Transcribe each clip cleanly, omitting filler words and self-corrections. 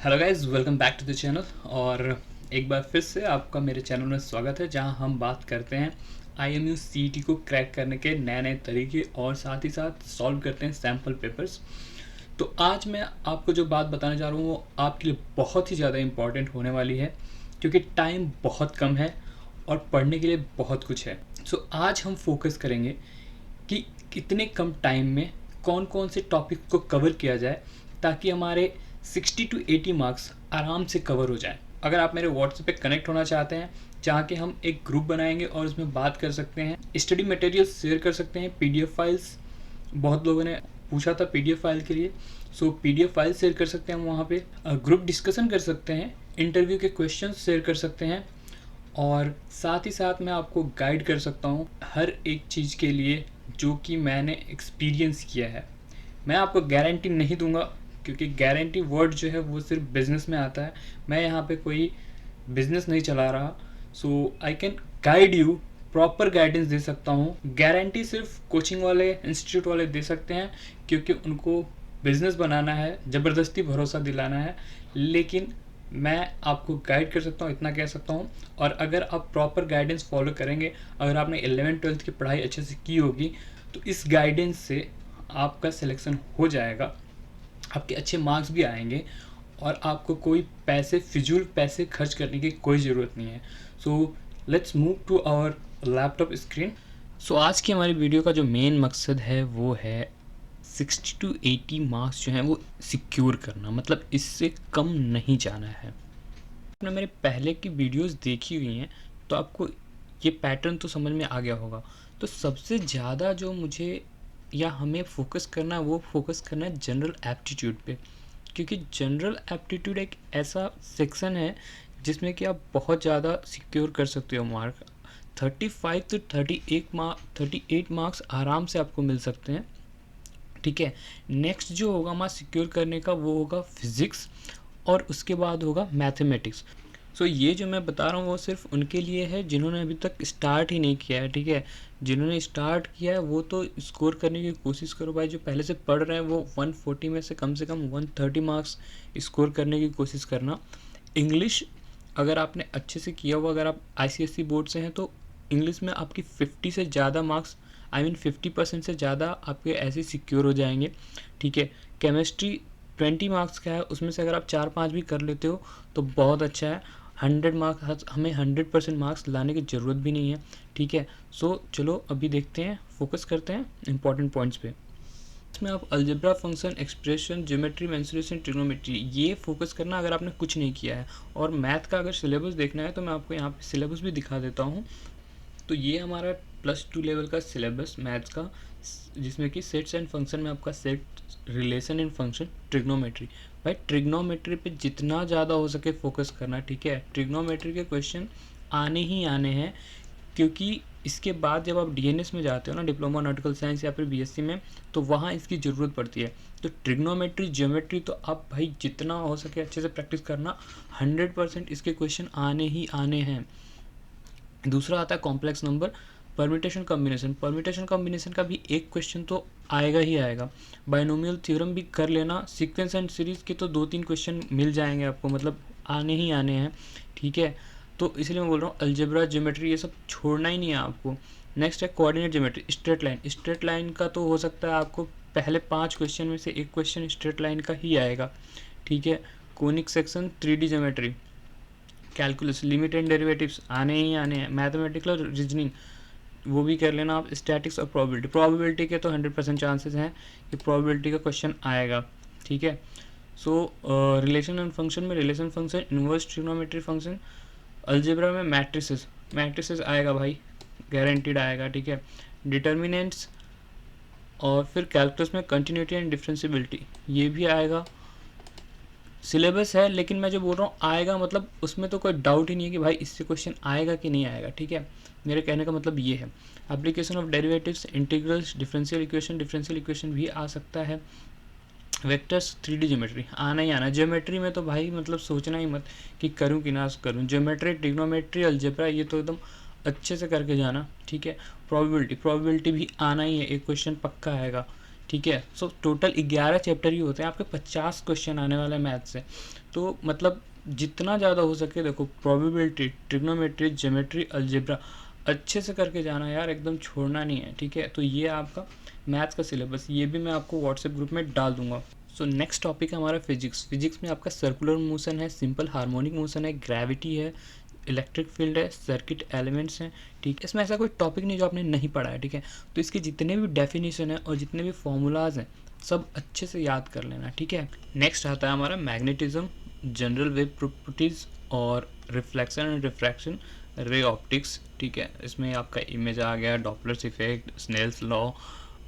Hello guys, welcome back to the channel. और एक बार फिर से आपका मेरे चैनल में स्वागत है, जहां हम बात करते हैं IMU CET को क्रैक करने के नए नए तरीके और साथ ही साथ सॉल्व करते हैं सैम्पल पेपर्स। तो आज मैं आपको जो बात बताने जा रहा हूँ वो आपके लिए बहुत ही ज़्यादा इम्पॉर्टेंट होने वाली है, क्योंकि टाइम बहुत कम है और पढ़ने के लिए बहुत कुछ है। सो आज हम फोकस करेंगे कि कितने कम टाइम में कौन कौन से टॉपिक को कवर किया जाए ताकि हमारे 60 to 80 मार्क्स आराम से कवर हो जाए। अगर आप मेरे व्हाट्सएप पे कनेक्ट होना चाहते हैं, जहाँ के हम एक ग्रुप बनाएंगे और उसमें बात कर सकते हैं, स्टडी मटेरियल शेयर कर सकते हैं, PDF फाइल्स, बहुत लोगों ने पूछा था PDF फाइल के लिए, सो PDF फाइल शेयर कर सकते हैं हम वहाँ पे, ग्रुप डिस्कशन कर सकते हैं, इंटरव्यू के क्वेश्चन शेयर कर सकते हैं और साथ ही साथ मैं आपको गाइड कर सकता हूँ हर एक चीज़ के लिए जो कि मैंने एक्सपीरियंस किया है। मैं आपको गारंटी नहीं दूंगा, क्योंकि गारंटी वर्ड जो है वो सिर्फ बिजनेस में आता है। मैं यहाँ पे कोई बिजनेस नहीं चला रहा, so I can guide you, proper guidance दे सकता हूँ। गारंटी सिर्फ कोचिंग वाले, इंस्टीट्यूट वाले दे सकते हैं, क्योंकि उनको बिजनेस बनाना है, ज़बरदस्ती भरोसा दिलाना है। लेकिन मैं आपको गाइड कर सकता हूँ, इतना कह सकता हूँ। और अगर आप प्रॉपर गाइडेंस फॉलो करेंगे, अगर आपने 11th-12th की पढ़ाई अच्छे से की होगी, तो इस गाइडेंस से आपका सिलेक्शन हो जाएगा, आपके अच्छे मार्क्स भी आएंगे और आपको कोई फिजूल पैसे खर्च करने की कोई ज़रूरत नहीं है। So let's move to our laptop screen. So आज की हमारी वीडियो का जो मेन मकसद है वो है 60 to 80 मार्क्स जो हैं वो सिक्योर करना, मतलब इससे कम नहीं जाना है। आपने मेरे पहले की वीडियोस देखी हुई हैं तो आपको ये पैटर्न तो समझ में आ गया होगा। तो सबसे ज़्यादा जो मुझे या हमें फोकस करना है वो फोकस करना है जनरल एप्टीट्यूड पे, क्योंकि जनरल एप्टीट्यूड एक ऐसा सेक्शन है जिसमें कि आप बहुत ज़्यादा सिक्योर कर सकते हो मार्क। 35 to 38 मार्क्स आराम से आपको मिल सकते हैं। ठीक है, नेक्स्ट जो होगा हमारा सिक्योर करने का वो होगा फिज़िक्स और उसके बाद होगा मैथमेटिक्स। सो ये जो मैं बता रहा हूँ वो सिर्फ उनके लिए है जिन्होंने अभी तक स्टार्ट ही नहीं किया है। ठीक है, जिन्होंने स्टार्ट किया है वो तो स्कोर करने की कोशिश करो भाई। जो पहले से पढ़ रहे हैं वो 140 में से कम 130 मार्क्स स्कोर करने की कोशिश करना। इंग्लिश अगर आपने अच्छे से किया हुआ, अगर आप ICSE बोर्ड से हैं तो इंग्लिश में आपकी 50 से ज़्यादा मार्क्स, 50% से ज़्यादा आपके ऐसे सिक्योर हो जाएंगे। ठीक है, केमिस्ट्री 20 मार्क्स का है, उसमें से अगर आप 4-5 भी कर लेते हो तो बहुत अच्छा है। 100 मार्क्स, हमें 100% मार्क्स लाने की ज़रूरत भी नहीं है। ठीक है, सो चलो अभी देखते हैं, फोकस करते हैं इंपॉर्टेंट पॉइंट्स पे। इसमें आप algebra, function, expression, geometry, mensuration, trigonometry, ये फोकस करना अगर आपने कुछ नहीं किया है। और मैथ का अगर सिलेबस देखना है तो मैं आपको यहाँ पे सिलेबस भी दिखा देता हूँ। तो ये हमारा +2 लेवल का सिलेबस मैथ्स का, जिसमें कि सेट्स एंड फंक्शन में आपका set, relation and function, trigonometry. भाई ट्रिग्नोमेट्री पे जितना ज़्यादा हो सके फोकस करना। ठीक है, ट्रिग्नोमेट्री के क्वेश्चन आने ही आने हैं, क्योंकि इसके बाद जब आप DNS में जाते हो ना, डिप्लोमा नॉटिकल साइंस या फिर BSc में, तो वहाँ इसकी ज़रूरत पड़ती है। तो ट्रिग्नोमेट्री, ज्योमेट्री तो आप भाई जितना हो सके अच्छे से प्रैक्टिस करना। 100% इसके क्वेश्चन आने ही आने हैं। दूसरा आता है complex number, permutation combination. Permutation combination का भी एक क्वेश्चन तो आएगा ही आएगा। बाइनोमियल थ्योरम भी कर लेना। सीक्वेंस एंड सीरीज़ के तो 2-3 क्वेश्चन मिल जाएंगे आपको, मतलब आने ही आने हैं। ठीक है, तो इसलिए मैं बोल रहा हूँ अलजेब्रा, ज्योमेट्री ये सब छोड़ना ही नहीं है आपको। नेक्स्ट है coordinate geometry, straight line. Straight line का तो हो सकता है आपको पहले 5 क्वेश्चन में से एक क्वेश्चन स्ट्रेट लाइन का ही आएगा। ठीक है, conic section, 3D geometry, calculus, limit and derivatives आने ही आने हैं। मैथमेटिकल रीजनिंग वो भी कर लेना आप। स्टैटिक्स और प्रोबेबिलिटी, प्रोबेबिलिटी के तो 100% चांसेस हैं कि प्रोबेबिलिटी का क्वेश्चन आएगा। ठीक है, सो रिलेशन एंड फंक्शन में relation function, inverse trigonometry function, algebra में मैट्रिसेस आएगा भाई, गारंटीड आएगा। ठीक है, डिटर्मिनेंट्स, और फिर कैलकुलस में कंटिन्यूटी एंड डिफरेंशियबिलिटी, ये भी आएगा। सिलेबस है, लेकिन मैं जो बोल रहा हूँ आएगा, मतलब उसमें तो कोई डाउट ही नहीं है कि भाई इससे क्वेश्चन आएगा कि नहीं आएगा। ठीक है, मेरे कहने का मतलब ये है। Application of derivatives, integrals, differential equation भी आ सकता है। वेक्टर्स, 3D ज्योमेट्री आना ही आना। ज्योमेट्री में तो भाई मतलब सोचना ही मत कि करूँ कि ना करूँ। ज्योमेट्री, ट्रिग्नोमेट्री, अलजेब्रा ये तो एकदम अच्छे से करके जाना। ठीक है, प्रोबेबिलिटी भी आना ही है, एक क्वेश्चन पक्का आएगा। ठीक है, सो टोटल 11 चैप्टर ही होते हैं, आपके 50 क्वेश्चन आने वाले हैं मैथ से। तो मतलब जितना ज़्यादा हो सके देखो, प्रोबेबिलिटी, ट्रिग्नोमेट्री, ज्योमेट्री, अलजेब्रा अच्छे से करके जाना यार, एकदम छोड़ना नहीं है, ठीक है। तो ये आपका मैथ्स का सिलेबस, ये भी मैं आपको व्हाट्सएप ग्रुप में डाल दूंगा। सो नेक्स्ट टॉपिक है हमारा फिजिक्स। फिजिक्स में आपका सर्कुलर मोशन है, सिंपल हार्मोनिक मोशन है, ग्रेविटी है, इलेक्ट्रिक फील्ड है, सर्किट एलिमेंट्स हैं, ठीक है। इसमें ऐसा कोई टॉपिक नहीं जो आपने नहीं पढ़ा है, ठीक है। तो इसके जितने भी डेफिनेशन है और जितने भी फॉर्मूलाज हैं सब अच्छे से याद कर लेना, ठीक है। नेक्स्ट आता है हमारा मैग्नेटिज्म, जनरल वेव प्रॉपर्टीज और reflection and refraction, ray optics, ठीक है। इसमें आपका इमेज आ गया, Doppler's effect, Snell's law,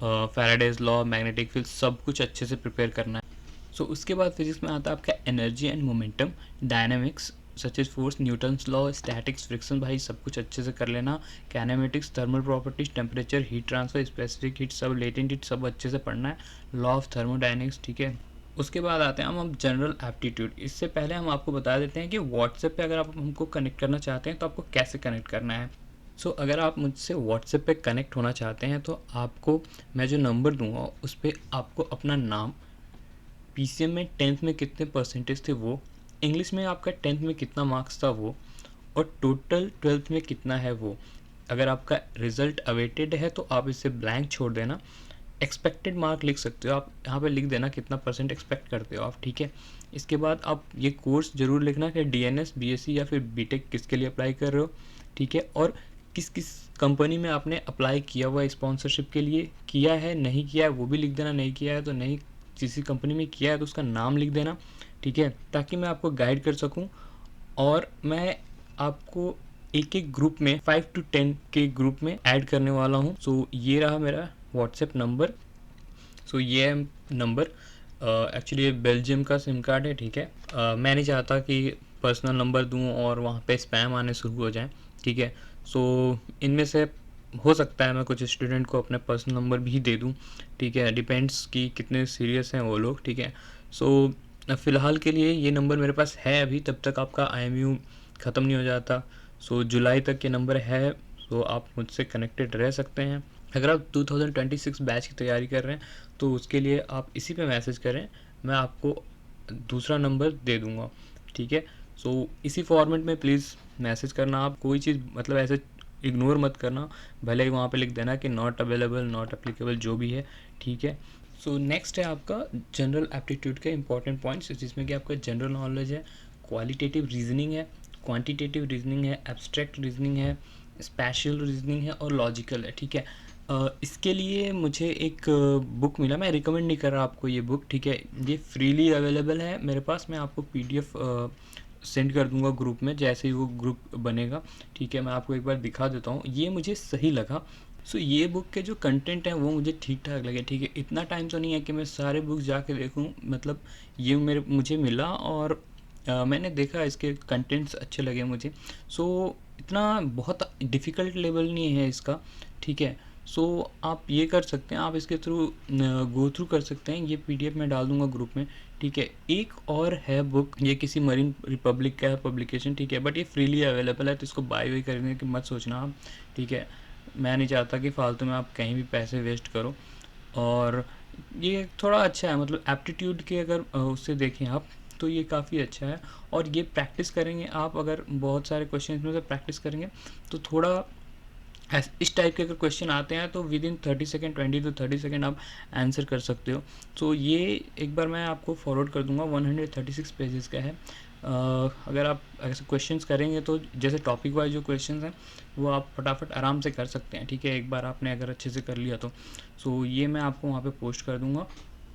Faraday's law, magnetic field, सब कुछ अच्छे से प्रिपेयर करना है। सो उसके बाद फिजिक्स में आता है आपका energy and momentum, dynamics such as force, Newton's law, statics, friction, भाई सब कुछ अच्छे से कर लेना। Kinematics, thermal properties, temperature, heat transfer, specific heat, सब लेटेंट हीट, सब अच्छे से पढ़ना है। लॉ ऑफ थर्मोडायनेमिक्स, ठीक है। उसके बाद आते हैं हम अब जनरल एप्टीट्यूड। इससे पहले हम आपको बता देते हैं कि व्हाट्सएप पे अगर आप हमको कनेक्ट करना चाहते हैं तो आपको कैसे कनेक्ट करना है। सो अगर आप मुझसे व्हाट्सएप पे कनेक्ट होना चाहते हैं तो आपको मैं जो नंबर दूंगा उस पर आपको अपना नाम, पीसीएम में 10th में कितने परसेंटेज थे वो, इंग्लिश में आपका 10th में कितना मार्क्स था वो, और टोटल 12th में कितना है वो। अगर आपका रिजल्ट अवेटेड है तो आप इसे ब्लैंक छोड़ देना, एक्सपेक्टेड मार्क लिख सकते हो आप, यहाँ पे लिख देना कितना परसेंट एक्सपेक्ट करते हो आप, ठीक है। इसके बाद आप ये कोर्स ज़रूर लिखना कि डीएनएस, बीएससी या फिर बीटेक किसके लिए अप्लाई कर रहे हो, ठीक है। और किस किस कंपनी में आपने अप्लाई किया हुआ है स्पॉन्सरशिप के लिए, किया है नहीं किया है वो भी लिख देना, नहीं किया है तो नहीं, किसी कंपनी में किया है तो उसका नाम लिख देना, ठीक है, ताकि मैं आपको गाइड कर सकूं। और मैं आपको एक एक ग्रुप में 5 to 10 के ग्रुप में ऐड करने वाला हूं। सो ये रहा मेरा व्हाट्सएप नंबर। सो ये नंबर एक्चुअली ये बेल्जियम का सिम कार्ड है, ठीक है। मैं नहीं चाहता कि पर्सनल नंबर दूं और वहाँ पे स्पैम आने शुरू हो जाए, ठीक है। सो इनमें से हो सकता है मैं कुछ स्टूडेंट को अपने पर्सनल नंबर भी दे दूं, ठीक है, डिपेंड्स कि कितने सीरियस हैं वो लोग, ठीक है। सो फ़िलहाल के लिए ये नंबर मेरे पास है अभी, तब तक आपका IMU ख़त्म नहीं हो जाता। सो जुलाई तक ये नंबर है, सो आप मुझसे कनेक्टेड रह सकते हैं। अगर आप 2026 बैच की तैयारी कर रहे हैं तो उसके लिए आप इसी पे मैसेज करें, मैं आपको दूसरा नंबर दे दूंगा, ठीक है। सो इसी फॉर्मेट में प्लीज़ मैसेज करना, आप कोई चीज़ मतलब ऐसे इग्नोर मत करना, भले ही वहाँ पे लिख देना कि नॉट अवेलेबल, नॉट अप्लीकेबल, जो भी है, ठीक है। सो नेक्स्ट है आपका जनरल एप्टीट्यूड के इंपॉर्टेंट पॉइंट्स, जिसमें कि आपका जनरल नॉलेज है, क्वालिटेटिव रीजनिंग है, क्वांटिटेटिव रीजनिंग है, एब्स्ट्रैक्ट रीजनिंग है, स्पेशल रीजनिंग है और लॉजिकल है, ठीक है। इसके लिए मुझे एक बुक मिला, मैं रिकमेंड नहीं कर रहा आपको ये बुक, ठीक है। ये फ्रीली अवेलेबल है मेरे पास, मैं आपको PDF सेंड कर दूंगा ग्रुप में जैसे ही वो ग्रुप बनेगा, ठीक है। मैं आपको एक बार दिखा देता हूँ, ये मुझे सही लगा। सो ये बुक के जो कंटेंट हैं वो मुझे ठीक ठाक लगे, ठीक है। इतना टाइम तो नहीं है कि मैं सारे बुक्स जाके देखूँ, मतलब ये मुझे मिला और मैंने देखा, इसके कंटेंट्स अच्छे लगे मुझे। सो इतना बहुत डिफ़िकल्ट लेवल नहीं है इसका, ठीक है। सो आप ये कर सकते हैं, आप इसके थ्रू गो थ्रू कर सकते हैं, ये PDF मैं डाल दूंगा ग्रुप में, ठीक है। एक और है बुक, ये किसी मरीन रिपब्लिक का है पब्लिकेशन, ठीक है, बट ये फ्रीली अवेलेबल है, तो इसको बाय वाई करने की मत सोचना आप, ठीक है। मैं नहीं चाहता कि फालतू में आप कहीं भी पैसे वेस्ट करो। और ये थोड़ा अच्छा है, मतलब एप्टीट्यूड के अगर उससे देखें आप तो ये काफ़ी अच्छा है। और ये प्रैक्टिस करेंगे आप, अगर बहुत सारे क्वेश्चन में से प्रैक्टिस करेंगे तो थोड़ा इस टाइप के अगर क्वेश्चन आते हैं तो with in 30 second, 20 to 30 second आप आंसर कर सकते हो। तो ये एक बार मैं आपको फॉरवर्ड कर दूंगा, 136 पेजेस का है। अगर आप ऐसे क्वेश्चंस करेंगे तो जैसे टॉपिक वाइज जो क्वेश्चंस हैं वो आप फटाफट आराम से कर सकते हैं, ठीक है, एक बार आपने अगर अच्छे से कर लिया तो। सो ये मैं आपको वहाँ पे पोस्ट कर दूंगा।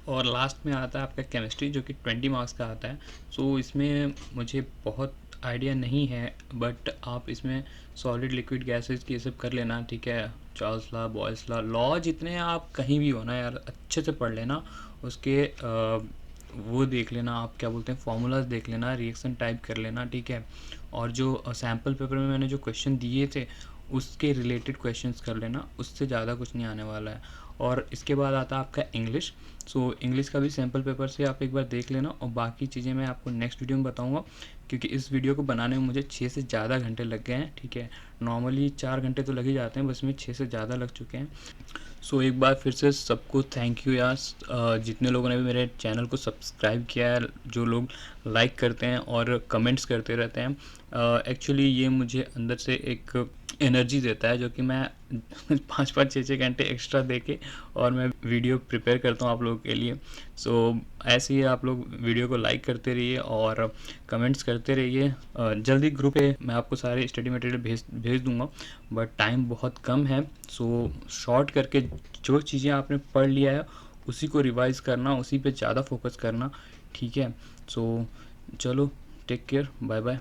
और लास्ट में आता है आपका केमिस्ट्री, जो कि 20 मार्क्स का आता है। सो इसमें मुझे बहुत आइडिया नहीं है, बट आप इसमें सॉलिड लिक्विड गैसेस की ये सब कर लेना, ठीक है। चार्ल्स लॉ, बॉयल्स लॉ जितने आप कहीं भी हो ना यार, अच्छे से पढ़ लेना उसके वो देख लेना, आप क्या बोलते हैं, फॉर्मूलाज देख लेना, रिएक्शन टाइप कर लेना, ठीक है। और जो सैम्पल पेपर में मैंने जो क्वेश्चन दिए थे उसके रिलेटेड क्वेश्चंस कर लेना, उससे ज़्यादा कुछ नहीं आने वाला है। और इसके बाद आता है आपका इंग्लिश। सो इंग्लिश का भी सैम्पल पेपर से आप एक बार देख लेना, और बाकी चीज़ें मैं आपको नेक्स्ट वीडियो में बताऊंगा, क्योंकि इस वीडियो को बनाने में मुझे 6 से ज़्यादा घंटे लग गए हैं, ठीक है। नॉर्मली 4 घंटे तो लग ही जाते हैं, बस में 6 से ज़्यादा लग चुके हैं। सो एक बार फिर से सबको थैंक यू यार, जितने लोगों ने भी मेरे चैनल को सब्सक्राइब किया है, जो लोग लाइक करते हैं और कमेंट्स करते रहते हैं। एक्चुअली ये मुझे अंदर से एक एनर्जी देता है, जो कि मैं 5-5 6-6 घंटे एक्स्ट्रा दे के और मैं वीडियो प्रिपेयर करता हूँ आप लोगों के लिए। सो ऐसे ही आप लोग वीडियो को लाइक करते रहिए और कमेंट्स करते रहिए। जल्दी ग्रुप पे मैं आपको सारे स्टडी मटेरियल भेज दूंगा, बट टाइम बहुत कम है। सो शॉर्ट करके जो चीज़ें आपने पढ़ लिया है उसी को रिवाइज करना, उसी पे ज़्यादा फोकस करना, ठीक है। सो चलो, टेक केयर, बाय बाय।